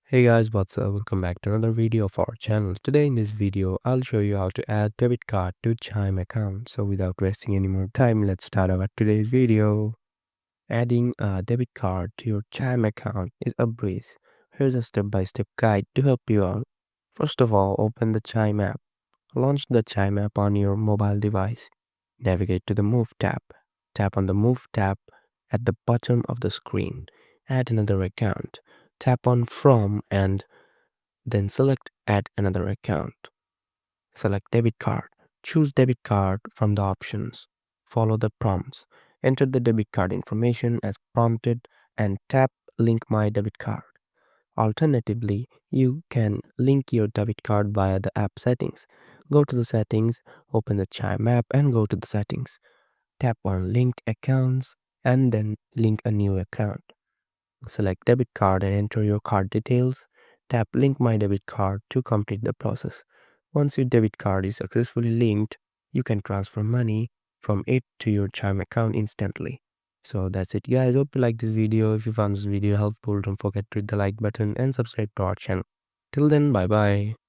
Hey guys, what's up? Welcome back to another video of our channel. Today in this video, I'll show you how to add debit card to Chime account. So without wasting any more time, let's start our today's video. Adding a debit card to your Chime account is a breeze. Here's a step-by-step guide to help you out. First of all, open the Chime app. Launch the Chime app on your mobile device. Navigate to the Move tab. Tap on the Move tab at the bottom of the screen. Add another account. Tap on From and then select Add another account. Select Debit card. Choose Debit card from the options. Follow the prompts. Enter the debit card information as prompted and tap Link my debit card. Alternatively, you can link your debit card via the app settings. Go to the settings, open the Chime app and go to the settings. Tap on Link accounts and then link a new account. Select debit card and enter your card details. Tap Link my debit card to complete the process. Once your debit card is successfully linked, you can transfer money from it to your Chime account instantly. So that's it guys. Hope you like this video. If you found this video helpful, don't forget to hit the like button and subscribe to our channel. Till then, bye bye.